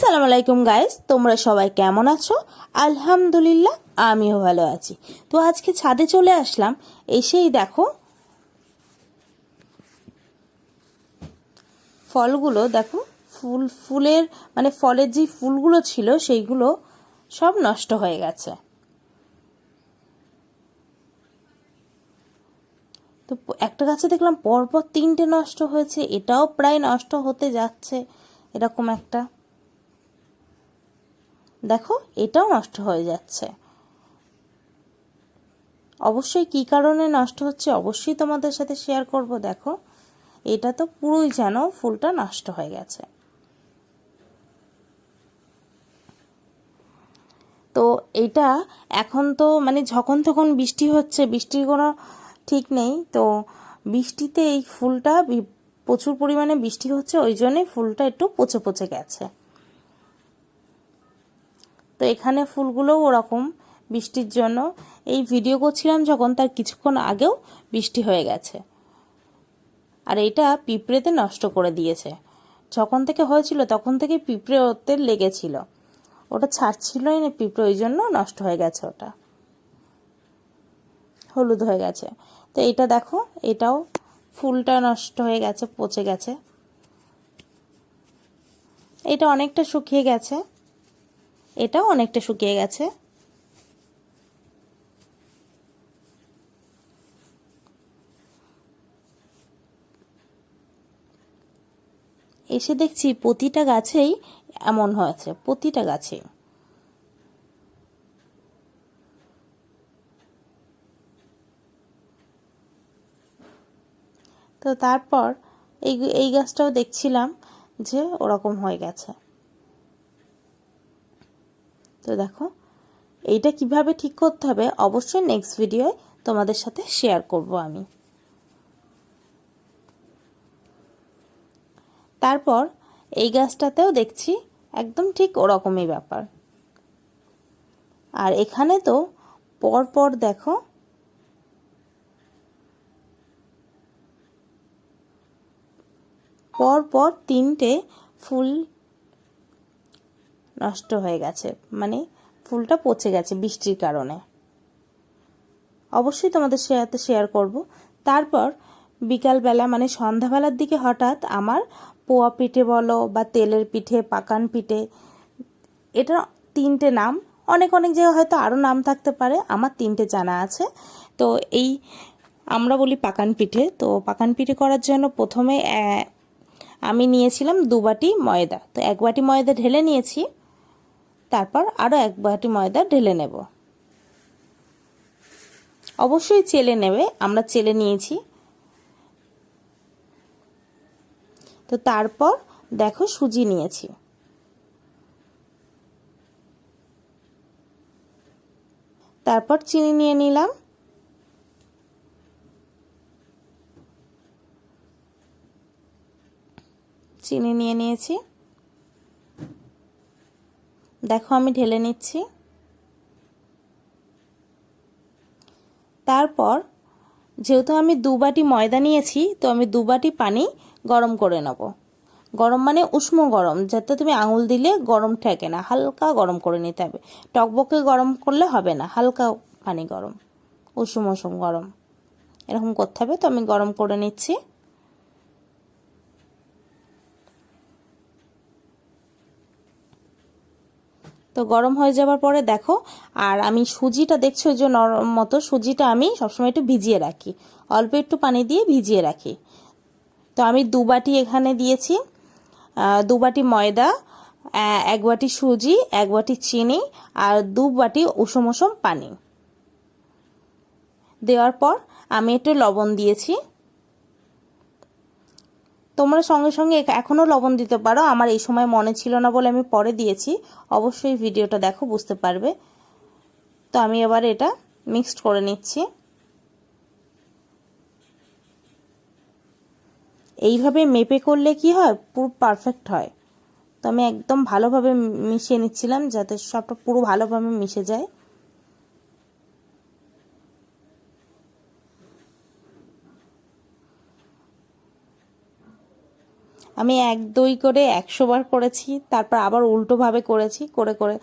আসসালামু আলাইকুম গাইস, তোমরা সবাই কেমন আছো? আলহামদুলিল্লাহ, আমিও ভালো আছি। তো আজকে ছাদে চলে আসলাম। এসেই দেখো ফলগুলো, দেখো ফুলের মানে ফলের যে ফুলগুলো ছিল সেইগুলো সব নষ্ট হয়ে গেছে। তো একটা গাছে দেখলাম পরপর তিনটে নষ্ট হয়েছে, এটাও প্রায় নষ্ট হতে যাচ্ছে। এরকম একটা দেখো, এটাও নষ্ট হয়ে যাচ্ছে। অবশ্যই কী কারণে নষ্ট হচ্ছে অবশ্যই তোমাদের সাথে শেয়ার করব। দেখো, এটা তো পুরোই যেন ফুলটা নষ্ট হয়ে গেছে। তো এটা এখন তো মানে যখন তখন বৃষ্টি হচ্ছে, বৃষ্টির কোনো ঠিক নেই। তো বৃষ্টিতে এই ফুলটা প্রচুর পরিমাণে বৃষ্টি হচ্ছে, ওই জন্যই ফুলটা একটু পচে পচে গেছে। তো এখানে ফুলগুলোও ওরকম বৃষ্টির জন্য, এই ভিডিও করছিলাম যখন তার কিছুক্ষণ আগেও বৃষ্টি হয়ে গেছে। আর এটা পিঁপড়েতে নষ্ট করে দিয়েছে। যখন থেকে হয়েছিল তখন থেকে পিঁপড়ে ওতে লেগেছিল, ওটা ছাড়ছিলই না পিঁপড়ে, ওই জন্য নষ্ট হয়ে গেছে, ওটা হলুদ হয়ে গেছে। তো এটা দেখো, এটাও ফুলটা নষ্ট হয়ে গেছে, পচে গেছে। এটা অনেকটা শুকিয়ে গেছে, এটাও অনেকটা শুকিয়ে গেছে। এসে দেখছি প্রতিটা গাছেই এমন হয়েছে, প্রতিটা গাছেই। তো তারপর এই এই গাছটাও দেখছিলাম যে ওরকম হয়ে গেছে। তো দেখো, এইটা কিভাবে ঠিক করতে হবে অবশ্যই নেক্সট ভিডিওয় তোমাদের সাথে শেয়ার করব আমি। তারপর এই গাছটাতেও দেখছি একদম ঠিক ওরকমই ব্যাপার। আর এখানে তো পরপর দেখো পরপর তিনটে ফুল নষ্ট হয়ে গেছে, মানে ফুলটা পচে গেছে বৃষ্টির কারণে। অবশ্যই তোমাদের সাথে শেয়ার করব। তারপর বিকালবেলা মানে সন্ধ্যাবেলার দিকে হঠাৎ আমার পোয়া পিঠে বলো বা তেলের পিঠে, পাকান পিঠে, এটা তিনটে নাম, অনেক অনেক জায়গায় হয়তো আরও নাম থাকতে পারে, আমার তিনটে জানা আছে। তো এই আমরা বলি পাকান পিঠে। তো পাকান পিঠে করার জন্য প্রথমে আমি নিয়েছিলাম 2 বাটি ময়দা। তো 1 বাটি ময়দা ঢেলে নিয়েছি, তারপর আরও 1 বাটি ময়দা ঢেলে নেব। অবশ্যই চেলে নেবে, আমরা চেলে নিয়েছি। তো তারপর দেখো সুজি নিয়েছি, তারপর চিনি নিয়ে নিলাম, চিনি নিয়ে নিয়েছি। দেখো আমি ঢেলে নিচ্ছি। তারপর যেহেতু আমি 2 বাটি ময়দা নিয়েছি, তো আমি 2 বাটি পানি গরম করে নেব। গরম মানে উষ্ণ গরম, যাতে তুমি আঙুল দিলে গরম ঠেকে না, হালকা গরম করে নিতে হবে। টকবকে গরম করলে হবে না, হালকা পানি গরম, উষুম উষুম গরম এরকম করতে হবে। তো আমি গরম করে নিচ্ছি। তো গরম হয়ে যাওয়ার পরে দেখো, আর আমি সুজিটা দেখছো যে নরম মতো, সুজিটা আমি সবসময় একটু ভিজিয়ে রাখি, অল্প একটু পানি দিয়ে ভিজিয়ে রাখি। তো আমি 2 বাটি এখানে দিয়েছি, 2 বাটি ময়দা, 1 বাটি সুজি, 1 বাটি চিনি, আর 2 বাটি উষুম উষুম পানি দেওয়ার পর আমি একটু লবণ দিয়েছি। তোমরা সঙ্গে সঙ্গে এখনও লবণ দিতে পারো, আমার এই সময় মনে ছিল না বলে আমি পরে দিয়েছি। অবশ্যই ভিডিওটা দেখো, বুঝতে পারবে। তো আমি এবার এটা মিক্সড করে নিচ্ছি। এইভাবে মেপে করলে কি হয়, পুরো পারফেক্ট হয়। তো আমি একদম ভালোভাবে মিশিয়ে নিচ্ছিলাম যাতে সবটা পুরো ভালোভাবে মিশে যায়। আমি 1-2 করে 100 বার করেছি, তারপর আবার উল্টোভাবে করেছি, করে করে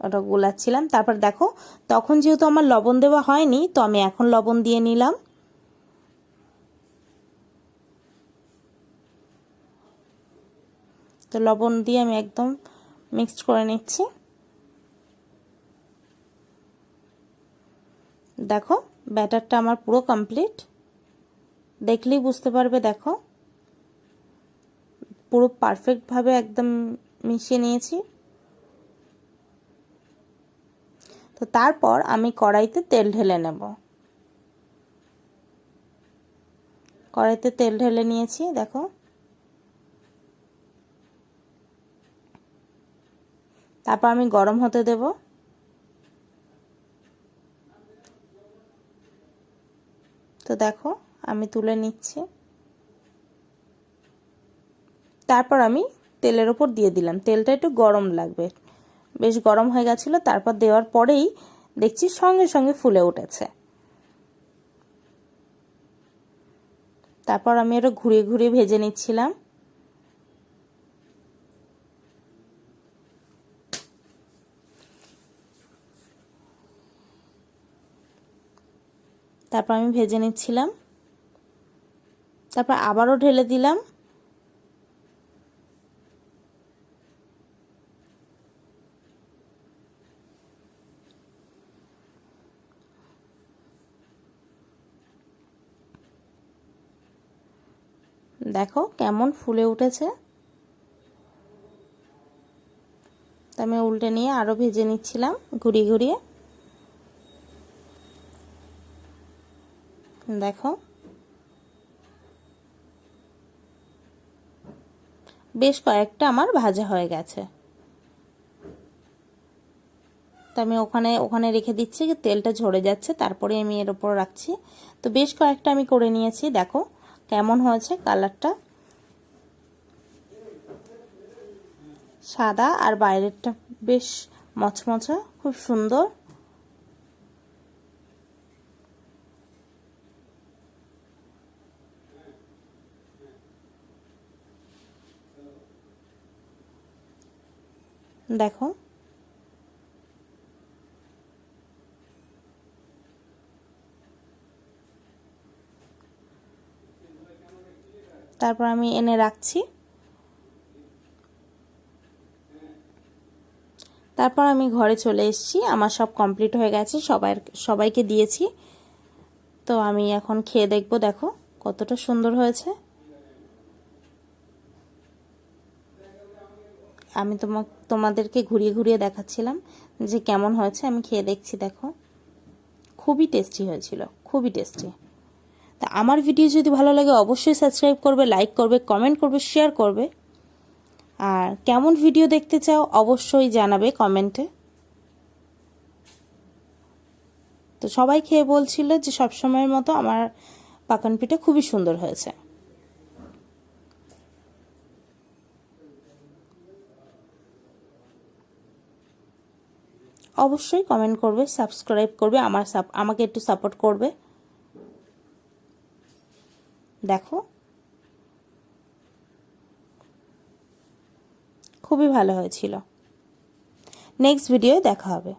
ওটা গোলাচ্ছিলাম। তারপর দেখো তখন যেহেতু আমার লবণ দেওয়া হয়নি, তো আমি এখন লবণ দিয়ে নিলাম। তো লবণ দিয়ে আমি একদম মিক্সড করে নিচ্ছি। দেখো ব্যাটারটা আমার পুরো কমপ্লিট, দেখলেই বুঝতে পারবে। দেখো পুরো পারফেক্টভাবে একদম মিশিয়ে নিয়েছি। তো তারপর আমি কড়াইতে তেল ঢেলে নেব। কড়াইতে তেল ঢেলে নিয়েছি, দেখো। তারপর আমি গরম হতে দেব। তো দেখো আমি তুলে নিচ্ছি। তারপর আমি তেলের ওপর দিয়ে দিলাম। তেলটা একটু গরম লাগবে, বেশ গরম হয়ে গেছিলো। তারপর দেওয়ার পরেই দেখছি সঙ্গে সঙ্গে ফুলে উঠেছে। তারপর আমি এটা ঘুরিয়ে ঘুরিয়ে ভেজে নিচ্ছিলাম। তারপর আমি ভেজে নিচ্ছিলাম। তারপর আবারও ঢেলে দিলাম। দেখো কেমন ফুলে উঠেছে। তো আমি উল্টে নিয়ে আরও ভেজে নিচ্ছিলাম ঘুরিয়ে ঘুরিয়ে। দেখো বেশ কয়েকটা আমার ভাজা হয়ে গেছে। তো আমি ওখানে রেখে দিচ্ছি, তেলটা ঝরে যাচ্ছে, তারপরে আমি এর উপর রাখছি। তো বেশ কয়েকটা আমি করে নিয়েছি। দেখো কেমন হয়েছে কালারটা, সাদা আর বাইরেরটা বেশ মচমচা, খুব সুন্দর। দেখো তারপর আমি এনে রাখছি। তারপর আমি ঘরে চলে এসেছি, আমার সব কমপ্লিট হয়ে গেছে, সবাইকে দিয়েছি। তো আমি এখন খেয়ে দেখব। দেখো কতটা সুন্দর হয়েছে। আমি তোমাদেরকে ঘুরিয়ে ঘুরিয়ে দেখাচ্ছিলাম যে কেমন হয়েছে। আমি খেয়ে দেখছি। দেখো খুবই টেস্টি হয়েছিল, খুবই টেস্টি। তা আমার ভিডিও যদি ভালো লাগে অবশ্যই সাবস্ক্রাইব করবে, লাইক করবে, কমেন্ট করবে, শেয়ার করবে। আর কেমন ভিডিও দেখতে চাও অবশ্যই জানাবে কমেন্টে। তো সবাই খেয়ে বলছিল যে সবসময়ের মতো আমার পাকান পিঠা খুবই সুন্দর হয়েছে। অবশ্যই কমেন্ট করবে, সাবস্ক্রাইব করবে, আমাকে একটু সাপোর্ট করবে। দেখো খুবই ভালো হয়েছিল। নেক্সট ভিডিওয়ে দেখা হবে।